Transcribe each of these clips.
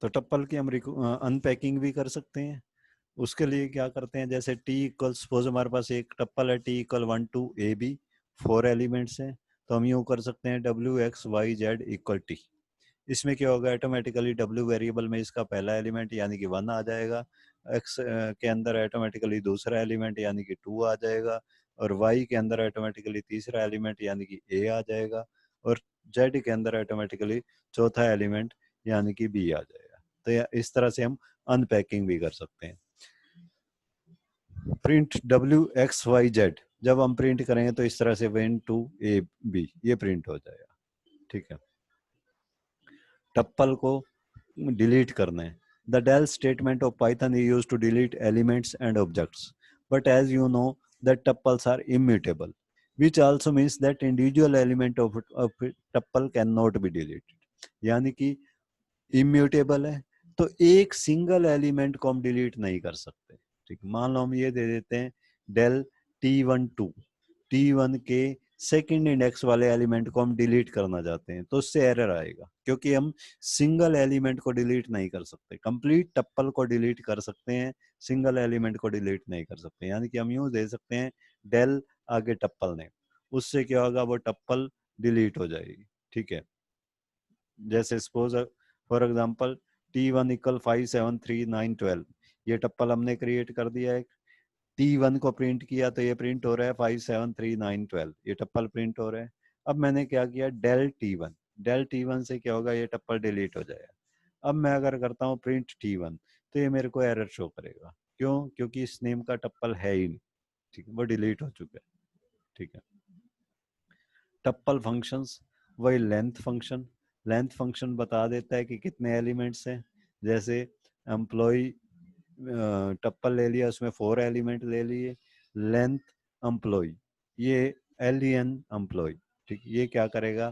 तो टप्पल की हम अनपैकिंग भी कर सकते हैं। उसके लिए क्या करते हैं, जैसे टी इक्वल, सपोज हमारे पास एक टप्पल है T equal 1 two A B, 4 elements हैं, तो हम यूँ कर सकते हैं W X Y Z equal T. इसमें क्या होगा, ऑटोमेटिकली डब्ल्यू वेरिएबल में इसका पहला एलिमेंट यानी कि 1 आ जाएगा, एक्स के अंदर ऑटोमेटिकली दूसरा एलिमेंट यानी कि 2 आ जाएगा, और वाई के अंदर ऑटोमेटिकली तीसरा एलिमेंट यानी कि ए आ जाएगा, और जेड के अंदर ऑटोमेटिकली चौथा एलिमेंट यानी कि बी आ जाएगा। तो इस तरह से हम अनपैकिंग भी कर सकते हैं। Print W X Y Z जब हम प्रिंट करेंगे तो इस तरह से 1 टू ए बी ये प्रिंट हो जाएगा। ठीक है, टप्पल को डिलीट करना है। The del statement of Python is used to delete elements and objects, but as you know that tuples are immutable, which also means that individual element of tuple cannot be deleted. यानी कि immutable है तो एक single element को हम delete नहीं कर सकते। ठीक, मान लो हम ये दे देते हैं del t12, t1 के सेकंड इंडेक्स वाले एलिमेंट को हम डिलीट करना चाहते हैं तो उससे एरर आएगा, क्योंकि हम सिंगल एलिमेंट को डिलीट नहीं कर सकते। कंप्लीट टप्पल को डिलीट कर सकते हैं, सिंगल एलिमेंट को डिलीट नहीं कर सकते। यानी कि हम यूं दे सकते हैं del आगे टप्पल नेम, उससे क्या होगा, वो टप्पल डिलीट हो जाएगी। ठीक है, जैसे suppose for example t1 equal 573 9 12, ये टप्पल हमने क्रिएट कर दिया है। t1 को प्रिंट किया तो ये प्रिंट हो रहा है 573 9 12, ये टप्पल प्रिंट हो रहा है। अब मैंने क्या किया, del t1 से क्या होगा, ये टप्पल डिलीट हो जाएगा। अब मैं अगर करता हूँ प्रिंट t1 तो ये मेरे को एरर शो करेगा। क्यों? क्योंकि इस नेम का टप्पल है ही नहीं। ठीक है, वो डिलीट हो चुका है। ठीक है, टप्पल फंक्शंस, वही लेंथ फंक्शन बता देता है कि कितने एलिमेंट्स हैं। जैसे एम्प्लॉय टप्पल ले लिया, उसमें 4 एलिमेंट ले लिए, लेंथ एम्प्लॉय, ये len एम्प्लॉय। ठीक, ये क्या करेगा,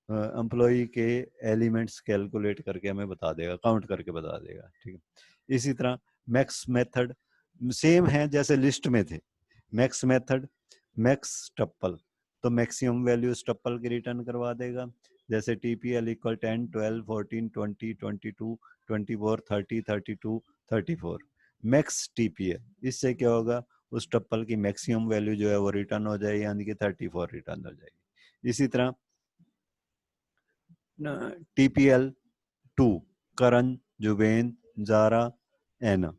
एम्प्लॉय के एलिमेंट्स कैलकुलेट करके हमें बता देगा, काउंट करके बता देगा। ठीक है, इसी तरह मैक्स मेथड सेम है जैसे लिस्ट में थे। मैक्स मेथड, मैक्स टप्पल, तो मैक्सिमम वैल्यूज टप्पल की रिटर्न करवा देगा। जैसे टीपीएल इक्वल 10 12 14 20 22 24 30 32 34, मैक्स टीपीएल, इससे क्या होगा, उस टप्पल की मैक्सिमम वैल्यू जो है वो रिटर्न हो जाएगी, यानी कि 34 रिटर्न हो जाएगी। इसी तरह टीपीएल 2, करण, जुबेन, जारा, एना,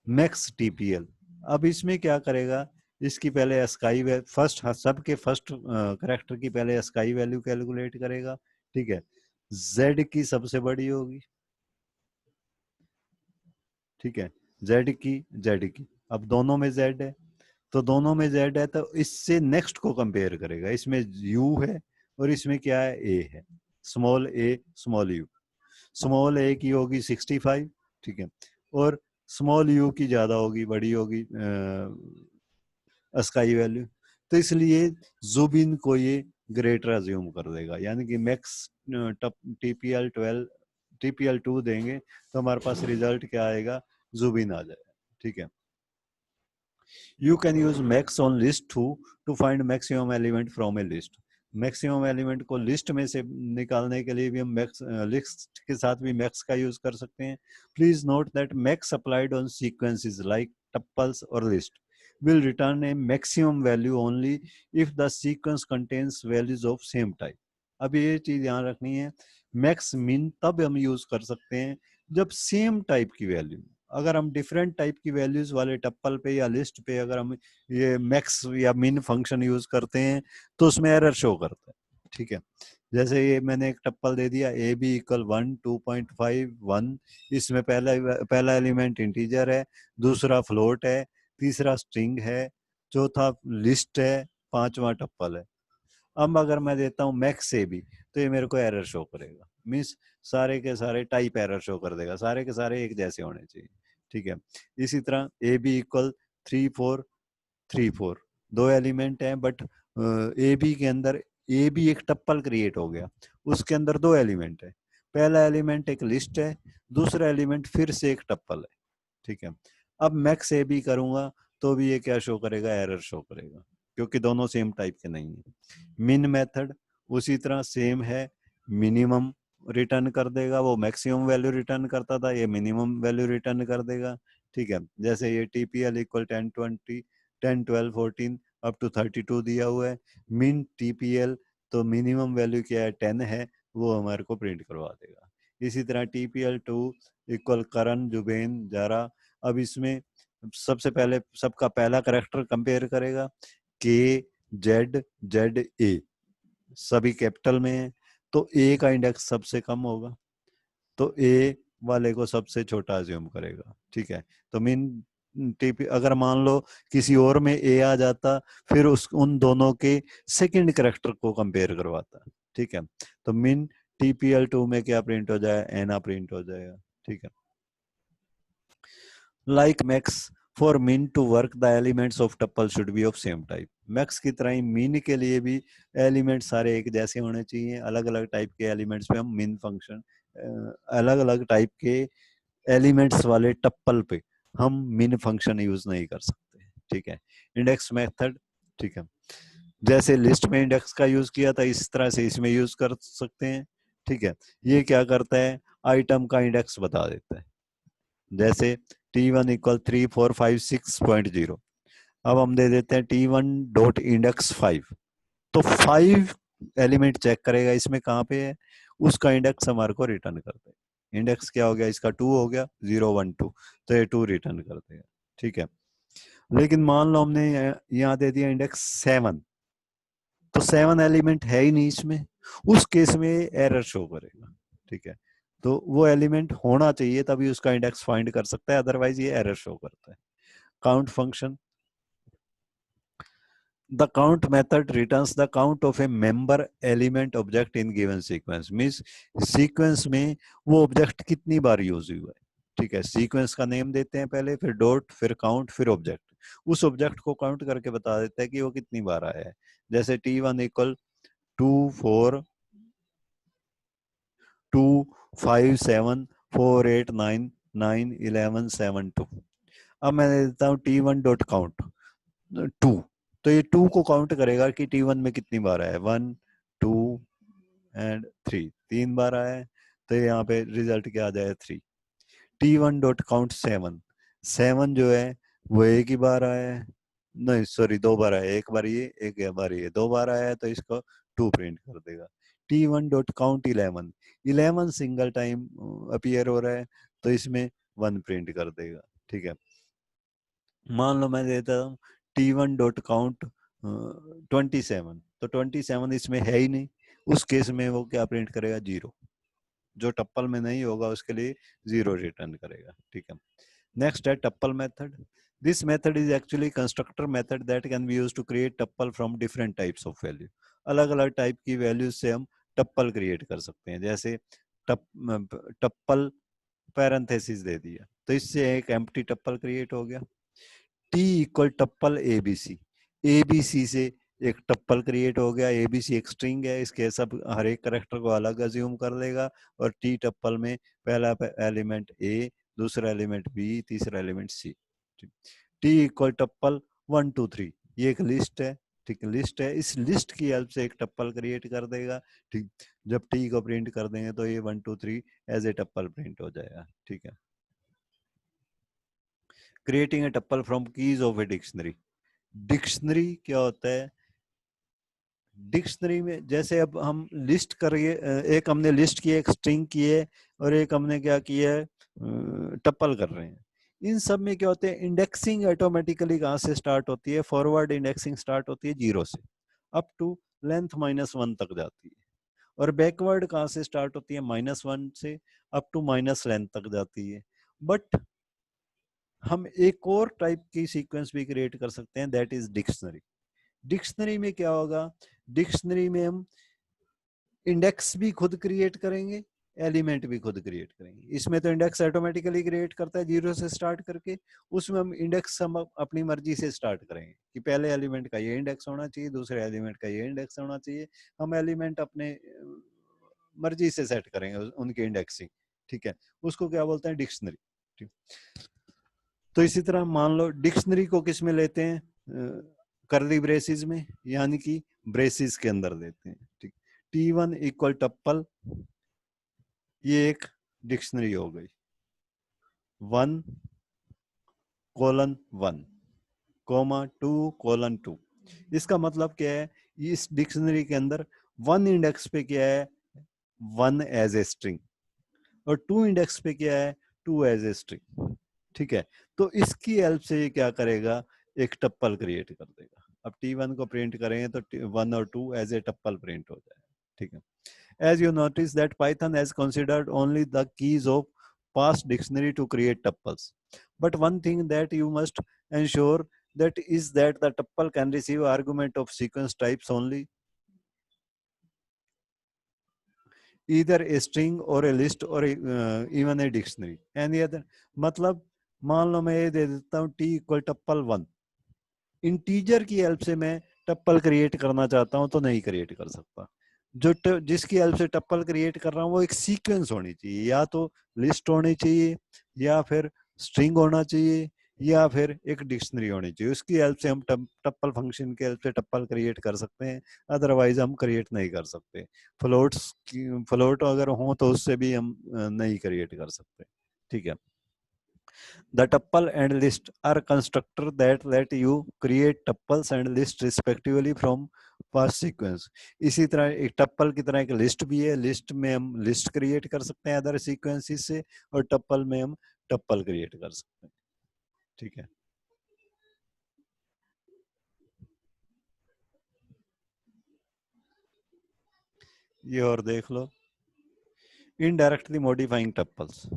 मैक्स टीपीएल। अब इसमें क्या करेगा, इसकी पहले स्काई फर्स्ट, सबके फर्स्ट करेक्टर की पहले स्काई वैल्यू कैलकुलेट करेगा। ठीक है, जेड की सबसे बड़ी होगी। ठीक है, जेड की, अब दोनों में जेड है तो दोनों में जेड है तो इससे नेक्स्ट को कंपेयर करेगा। इसमें यू है और इसमें क्या है, ए है, small A small U. Small A की होगी 65। ठीक है, और स्मॉल यू की ज्यादा होगी, बड़ी होगी स्काई वैल्यू, तो इसलिए जुबिन को ये ग्रेटर अज्यूम कर देगा। यानी कि मैक्स टीपीएल 2 देंगे तो हमारे पास रिजल्ट क्या आएगा, जुबिन आ जाएगा। ठीक है, you can use max on list to find maximum element from a list. Maximum element को लिस्ट में से निकालने के लिए भी हम मैक्स लिस्ट के साथ भी मैक्स का यूज कर सकते हैं। Please note that max applied on sequences like tuples और list will return a maximum value only if the sequence contains values of same type. अब ये चीज ध्यान रखनी है, मैक्स मिन तब हम यूज कर सकते हैं जब सेम टाइप की वैल्यू, अगर हम डिफरेंट टाइप की वैल्यूज वाले टप्पल पे या लिस्ट पे अगर हम ये मैक्स या मिन फंक्शन यूज करते हैं तो उसमें एरर शो करता है। ठीक है, जैसे ये मैंने एक टप्पल दे दिया ए बी इक्वल 1 2.5 1, इसमें पहला एलिमेंट इंटीजर है, दूसरा फ्लोट है, तीसरा स्ट्रिंग है, चौथा लिस्ट है, पांचवा टप्पल है। अब अगर मैं देता हूँ मैक्स ए बी तो ये मेरे को एरर शो करेगा, मीन्स सारे के सारे टाइप एरर शो कर देगा, सारे के सारे एक जैसे होने चाहिए। ठीक है, इसी तरह ए बी इक्वल 3 4 3 4, दो एलिमेंट हैं बट ए बी के अंदर ए बी एक टप्पल क्रिएट हो गया, उसके अंदर दो एलिमेंट है, पहला एलिमेंट एक लिस्ट है, दूसरा एलिमेंट फिर से एक टप्पल है। ठीक है, अब मैक्स ए बी करूंगा तो भी ये क्या शो करेगा, एरर शो करेगा, क्योंकि दोनों सेम टाइप के नहीं है। मिन मेथड उसी तरह सेम है, मिनिमम रिटर्न कर देगा, वो मैक्सिमम वैल्यू रिटर्न करता था, ये मिनिमम वैल्यू रिटर्न कर देगा। ठीक है, जैसे ये टीपीएल इक्वल 10 20 10 12 14 अप टू 32 दिया हुआ है, मिन टीपीएल तो मिनिमम वैल्यू क्या है 10 है, वो हमारे को प्रिंट करवा देगा। इसी तरह टीपीएल 2 इक्वल करण जुबेन जारा। अब इसमें सबसे पहले सबका पहला करेक्टर कंपेयर करेगा, के जेड जेड ए सभी कैपिटल में है, तो ए का इंडेक्स सबसे कम होगा, तो ए वाले को सबसे छोटा अज्यूम करेगा। ठीक है, तो मीन टीपी अगर मान लो किसी और में ए आ जाता, फिर उस उन दोनों के सेकंड करेक्टर को कंपेयर करवाता। ठीक है, तो मीन टीपीएल 2 में क्या प्रिंट हो जाए, एना प्रिंट हो जाएगा। ठीक है, like max for min to work the elements of tuple should be of same type। max की तरह ही min के लिए भी एलिमेंट सारे एक जैसे होने चाहिए। अलग अलग टाइप के एलिमेंट्स पे हम min फंक्शन, अलग अलग टाइप के एलिमेंट्स वाले टप्पल पे हम min फंक्शन यूज नहीं कर सकते। ठीक है, इंडेक्स मेथड, ठीक है, जैसे लिस्ट में इंडेक्स का यूज किया था इस तरह से इसमें यूज कर सकते हैं। ठीक है, ये क्या करता है, आइटम का इंडेक्स बता देता है। जैसे T1 इक्वल 3456.0, अब हम दे देते हैं T1 डॉट इंडेक्स 5, तो 5 एलिमेंट चेक करेगा इसमें कहाँ पे है, उसका इंडेक्स हमारे को रिटर्न कर देगा। इंडेक्स क्या हो गया इसका, 2 हो गया, 0 1 2, तो ये 2 रिटर्न कर देगा। ठीक है, लेकिन मान लो हमने यहाँ दे दिया इंडेक्स 7, तो 7 एलिमेंट है ही नहीं इसमें, उस केस में एरर शो करेगा। ठीक है, तो वो एलिमेंट होना चाहिए तभी उसका इंडेक्स फाइंड कर सकता है, अदरवाइज ये एरर शो करता है। Count function, the count method returns the count of a member element object in given sequence, means sequence में वो ऑब्जेक्ट कितनी बार यूज हुआ है। ठीक है, सीक्वेंस का नेम देते हैं पहले, फिर डॉट, फिर काउंट, फिर ऑब्जेक्ट, उस ऑब्जेक्ट को काउंट करके बता देता है कि वो कितनी बार आया है। जैसे T1 इक्वल 2 4 2 5 7 4 8 9 9 11 7 2। अब मैं देता हूँ T1 डॉट काउंट 2, तो ये 2 को काउंट करेगा कि T1 में कितनी बार आया है, 1 2 एंड 3, 3 बार आया है, तो यहाँ पे रिजल्ट क्या आ जाए 3। T1 डॉट काउंट 7, 7 जो है वो एक ही बार आया है, नहीं सॉरी 2 बार आया है, एक बार ये एक बार ये, 2 बार आया है तो इसको 2 प्रिंट कर देगा। T1 dot count 11, 11 single time appear हो रहा है, तो इसमें 1 प्रिंट कर देगा। ठीक है, मान लो मैं देता हूँ T1 डॉट काउंट 27, तो 27 इसमें है ही नहीं, उस केस में वो क्या प्रिंट करेगा, 0, जो टप्पल में नहीं होगा उसके लिए 0 रिटर्न करेगा। ठीक है, नेक्स्ट है tuple method. This method is actually constructor method that can be used to create tuple from different types of value. अलग अलग टाइप की वैल्यूज से हम टप्पल क्रिएट कर सकते हैं। जैसे टप्पल पैरेंथेसिस दे दिया, तो इससे एक एम्प्टी टप्पल क्रिएट हो गया। टी इक्वल टप्पल एबीसी, एबीसी से एक टप्पल क्रिएट हो गया। एबीसी एक स्ट्रिंग है, इसके सब हर एक करेक्टर को अलग अज्यूम कर लेगा, और टी टप्पल में पहला एलिमेंट ए, दूसरा एलिमेंट बी, तीसरा एलिमेंट सी। टी इक्वल टप्पल 1 2 3, ये एक लिस्ट है। ठीक है, लिस्ट है, इस लिस्ट की हेल्प से एक टप्पल क्रिएट कर देगा। ठीक, जब टी को प्रिंट कर देंगे तो ये 1 2 3 एज ए टप्पल प्रिंट हो जाएगा। ठीक है, creating a tuple from keys of a dictionary. Dictionary क्या होता है, डिक्शनरी में जैसे अब हम लिस्ट करिए, एक हमने लिस्ट की, एक स्ट्रिंग की है, और एक हमने क्या किया है, टप्पल कर रहे हैं। इन सब में क्या होते हैं, इंडेक्सिंग ऑटोमेटिकली कहाँ से स्टार्ट होती है, फॉरवर्ड इंडेक्सिंग स्टार्ट होती है 0 से अप टू लेंथ -1 तक जाती है, और बैकवर्ड कहाँ से स्टार्ट होती है, -1 से अप टू माइनस लेंथ तक जाती है। बट हम एक और टाइप की सीक्वेंस भी क्रिएट कर सकते हैं, दैट इज डिक्शनरी। डिक्शनरी में क्या होगा, डिक्शनरी में हम इंडेक्स भी खुद क्रिएट करेंगे, एलिमेंट भी खुद क्रिएट करेंगे। इसमें तो इंडेक्स ऑटोमेटिकली क्रिएट करता है 0 से स्टार्ट करके, उसमें हम इंडेक्स हम अपनी मर्जी से स्टार्ट करेंगे कि पहले एलिमेंट का ये इंडेक्स होना चाहिए, दूसरे एलिमेंट का ये इंडेक्स होना चाहिए। हम एलिमेंट अपने मर्जी से सेट करेंगे उनके इंडेक्सिंग। ठीक है, उसको क्या बोलते हैं, डिक्शनरी। ठीक, तो इसी तरह मान लो डिक्शनरी को किस में लेते हैं, करली ब्रेसिस में, यानी कि ब्रेसिस के अंदर लेते हैं। ठीक, T1 इक्वल टप्पल ये एक डिक्शनरी हो गई, 1:1 2:2। इसका मतलब क्या है, इस डिक्शनरी के अंदर 1 इंडेक्स पे क्या है, 1 एज ए स्ट्रिंग, और 2 इंडेक्स पे क्या है, 2 एज ए स्ट्रिंग। ठीक है, तो इसकी हेल्प से ये क्या करेगा, एक टप्पल क्रिएट कर देगा। अब T1 को प्रिंट करेंगे तो 1 और 2 एज ए टप्पल प्रिंट हो जाएगा। ठीक है, as you notice that Python has considered only the keys of past dictionary to create tuples. But one thing that you must ensure that is that the tuple can receive argument of sequence types only, either a string or a list or even a dictionary. Any other? मतलब मान लो मैं ये दे देता हूँ t equal टप्पल 1, integer की help से मैं टप्पल create करना चाहता हूं तो नहीं क्रिएट कर सकता। जो जिसकी हेल्प से टप्पल क्रिएट कर रहा हूं वो एक सीक्वेंस होनी चाहिए, या तो लिस्ट होनी चाहिए, या फिर स्ट्रिंग होना चाहिए, या फिर एक डिक्शनरी होनी चाहिए। उसकी हेल्प से हम टप्पल फंक्शन की हेल्प से टप्पल क्रिएट कर सकते हैं, अदरवाइज हम क्रिएट नहीं कर सकते। फ्लोट अगर हो तो उससे भी हम नहीं क्रिएट कर सकते। ठीक है, the tuple and list are constructors that let you create tuples and lists respectively from past sequence. इसी तरह एक टप्पल की तरह एक लिस्ट भी है, लिस्ट में हम लिस्ट क्रिएट कर सकते हैं अदर सीक्वेंसेस से, और टप्पल में हम टप्पल क्रिएट कर सकते हैं। ठीक है, ये और देख लो, indirectly modifying tuples.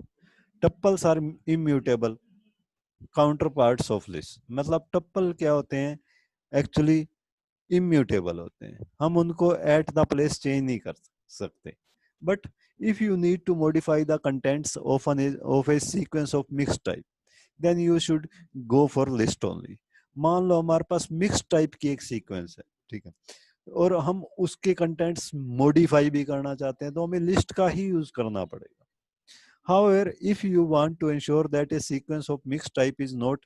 Tuples are immutable counter parts of list. मतलब टप्पल क्या होते हैं, एक्चुअली इम्यूटेबल होते हैं, हम उनको एट द प्लेस चेंज नहीं कर सकते। But if you need to modify the contents of a sequence of mix type, then you should go for list only. मान लो हमारे पास मिक्स टाइप की एक सीक्वेंस है, ठीक है, और हम उसके कंटेंट्स मॉडिफाई भी करना चाहते हैं तो हमें लिस्ट का ही यूज करना पड़ेगा। However, if you want to ensure that a sequence of mixed type is not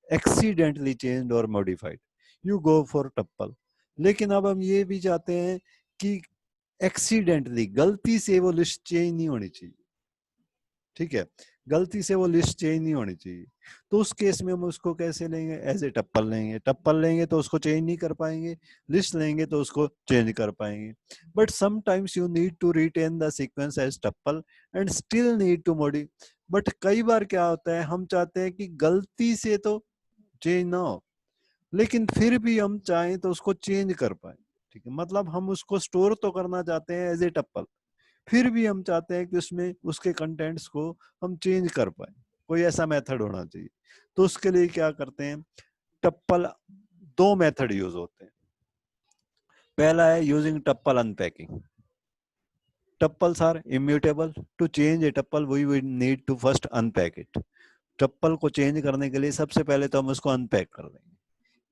accidentally changed or modified, you go for tuple. लेकिन अब हम ये भी चाहते हैं कि एक्सीडेंटली, गलती से वो लिस्ट चेंज नहीं होनी चाहिए। ठीक है, गलती से वो लिस्ट चेंज नहीं होनी चाहिए। तो उस केस में हम उसको कैसे लेंगे, एज ए टप्पल लेंगे। टप्पल लेंगे तो उसको चेंज नहीं कर पाएंगे, लिस्ट लेंगे तो उसको चेंज कर पाएंगे। But sometimes you need to retain the sequence as tuple and still need to modify. But कई बार क्या होता है, हम चाहते हैं कि गलती से तो चेंज ना हो, लेकिन फिर भी हम चाहें तो उसको चेंज कर पाए। ठीक है, मतलब हम उसको स्टोर तो करना चाहते हैं एज ए टप्पल, फिर भी हम चाहते हैं कि उसमें उसके कंटेंट्स को हम चेंज कर पाए। कोई ऐसा मेथड होना चाहिए। तो उसके लिए क्या करते हैं, टप्पल, दो मेथड यूज होते हैं। पहला है using tuple unpacking. Tuples are immutable. To change a tuple we will need to first unpack it. Tuple को चेंज करने के लिए सबसे पहले तो हम उसको अनपैक कर देंगे,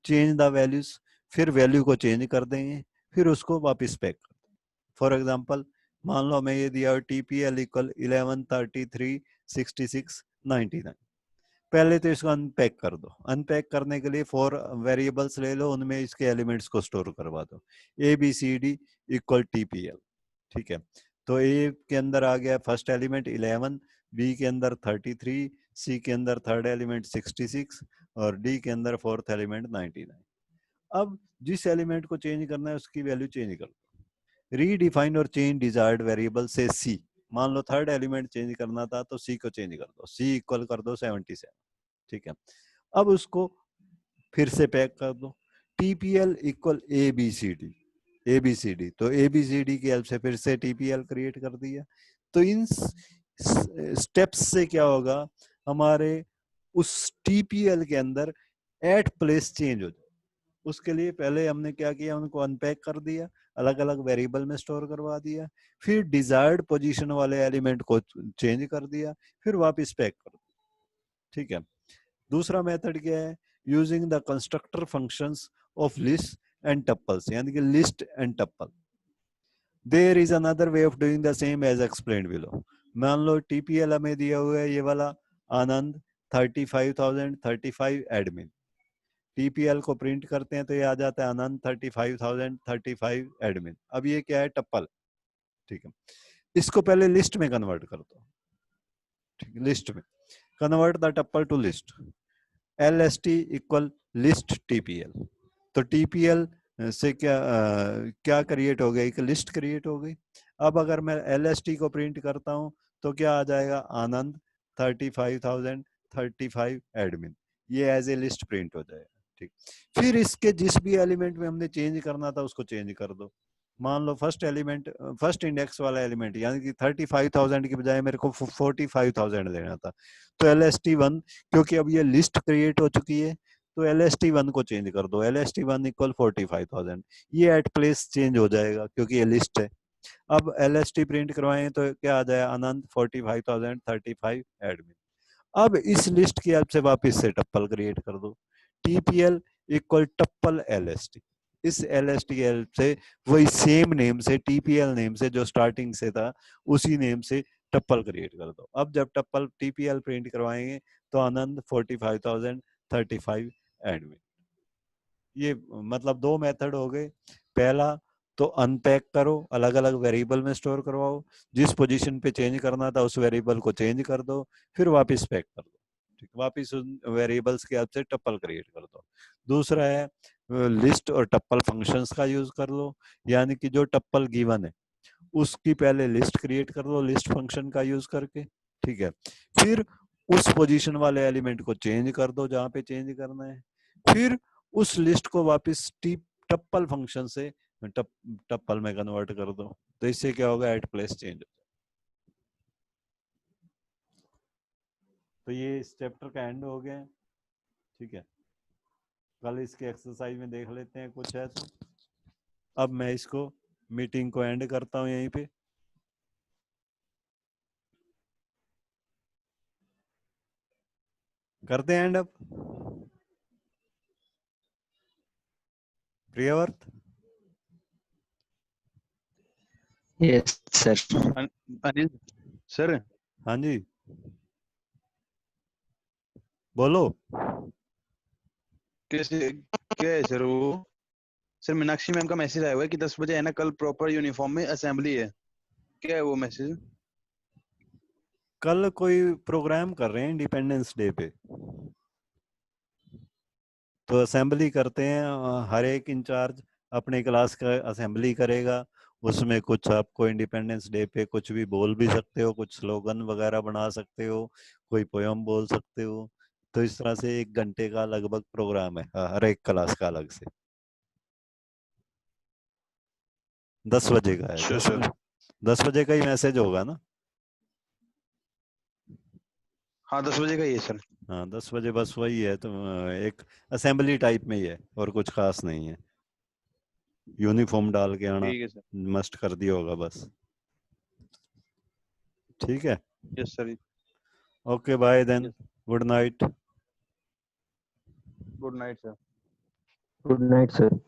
चेंज द वैल्यूज, फिर वैल्यू को चेंज कर देंगे, फिर उसको वापस पैक कर देंगे। फॉर एग्जाम्पल, मान लो मैं ये दिया TPL इक्वल 11336699। पहले तो इसको अनपैक कर दो। अनपैक करने के लिए 4 वेरिएबल्स ले लो, उनमें इसके एलिमेंट्स को स्टोर करवा दो। ABCD equal TPL। ठीक है, तो ए के अंदर आ गया फर्स्ट एलिमेंट 11, बी के अंदर 33, सी के अंदर थर्ड एलिमेंट 66, और डी के अंदर फोर्थ एलिमेंट 99। अब जिस एलिमेंट को चेंज करना है उसकी वैल्यू चेंज कर दो। रीडिफाइन और चेंज डिजायर्ड वेरिएबल से सी। मान लो थर्ड एलिमेंट चेंज करना था तो सी को चेंज कर दो, सी इक्वल कर दो 77। ठीक है, अब उसको फिर से पैक कर दो। TPL equal ABCD। ABCD, तो ABCD की हेल्प से फिर से TPL क्रिएट कर दिया। तो इन स्टेप्स से क्या होगा, हमारे उस TPL के अंदर एट प्लेस चेंज हो जाए। उसके लिए पहले हमने क्या किया, उनको अनपैक कर दिया, अलग अलग वेरिएबल में स्टोर करवा दिया, फिर डिजायर्ड पोजीशन वाले एलिमेंट को चेंज कर दिया, फिर वापस पैक कर दिया। ठीक है, दूसरा मेथड क्या है, using the constructor functions of list and tuples, यानी कि list and tuple. There is another way of doing the same as explained below. मान लो TPL हमें दिया हुआ है ये वाला, आनंद 35,035 एडमिन। TPL को प्रिंट करते हैं तो ये आ जाता है आनंद 35,035 एडमिन। अब ये क्या है, टप्पल। ठीक है, इसको पहले लिस्ट में कन्वर्ट कर दो, ठीक है, लिस्ट में convert the tuple to list, LST equal list TPL। तो TPL से क्या क्रिएट हो गई, एक लिस्ट क्रिएट हो गई। अब अगर मैं LST को प्रिंट करता हूं तो क्या आ जाएगा, आनंद 35,035 एडमिन, ये एज ए लिस्ट प्रिंट हो जाएगा, ठीक। फिर इसके जिस भी एलिमेंट में हमने चेंज करना था उसको चेंज कर दो। मान लो फर्स्ट एलिमेंट, फर्स्ट इंडेक्स वाला एलिमेंट, यानी कि 35,000 की बजाय मेरे को 45,000 लेना था, तो LST1, क्योंकि अब ये लिस्ट क्रिएट हो चुकी है, तो LST1 को चेंज कर दो, LST1 इक्वल 45,000, ये एट प्लेस चेंज हो जाएगा क्योंकि ये लिस्ट है। अब LST प्रिंट करवाएं तो क्या आ जाए, अनंत 45,035 एडमिन। अब इस लिस्ट की हेल्प से वापस से टप्पल क्रिएट कर दो, TPL इक्वल टप्पल LST। इस LST की हेल्प से वही सेम नेम से, TPL नेम से जो स्टार्टिंग से था उसी नेम से टप्पल क्रिएट कर दो। अब जब टप्पल TPL प्रिंट करवाएंगे तो आनंद 45,035 एडमिन। ये मतलब दो मेथड हो गए। पहला तो अनपैक करो, अलग अलग वेरिएबल में स्टोर करवाओ, जिस पोजीशन पे चेंज करना था उस वेरिएबल को चेंज कर दो, फिर वापस पैक कर दो, ठीक, वापस उन वेरिएबल्स के हेल्प से टप्पल क्रिएट कर दो। दूसरा है लिस्ट और टप्पल फंक्शंस का यूज कर लो, यानी कि जो टप्पल गिवन है उसकी पहले लिस्ट क्रिएट कर लो लिस्ट फंक्शन का यूज करके, ठीक है, फिर उस पोजीशन वाले एलिमेंट को चेंज कर दो जहां पे चेंज करना है, फिर उस लिस्ट को वापस टप्पल फंक्शन से टप्पल में कन्वर्ट कर दो, तो इससे क्या होगा, एट प्लेस चेंज हो जाएगा। तो ये इस चैप्टर का एंड हो गया, ठीक है। कल इसके एक्सरसाइज में देख लेते हैं कुछ है तो। अब मैं इसको मीटिंग को एंड करता हूं यहीं पे। करते हैं एंड अब। Priyavrat, yes sir. Anil sir, हाँ जी बोलो। कैसे क्या है सर वो? सर मीनाक्षी मैम का मैसेज आया हुआ है कि 10 बजे है ना, कल प्रॉपर यूनिफॉर्म में असेंबली है। क्या है वो मैसेज? कल कोई प्रोग्राम कर रहे हैं इंडिपेंडेंस डे पे, तो असेंबली करते हैं, हर एक इंचार्ज अपने क्लास का असेंबली करेगा, उसमें कुछ आपको इंडिपेंडेंस डे पे कुछ भी बोल भी सकते हो, कुछ स्लोगन वगैरह बना सकते हो, कोई पोयम बोल सकते हो। तो इस तरह से 1 घंटे का लगभग प्रोग्राम है हर एक क्लास का अलग से। 10 बजे का है, अच्छा सर। 10 बजे का ही मैसेज होगा ना। हाँ 10 बजे का ही है सर। हाँ 10 बजे बस वही है, तो एक असेंबली टाइप में ही है और कुछ खास नहीं है, यूनिफॉर्म डाल के आना ठीक है सर। मस्ट कर दिया होगा बस, ठीक है। Yes sir. Okay bye then, yes. Good night. Good night sir. Good night sir.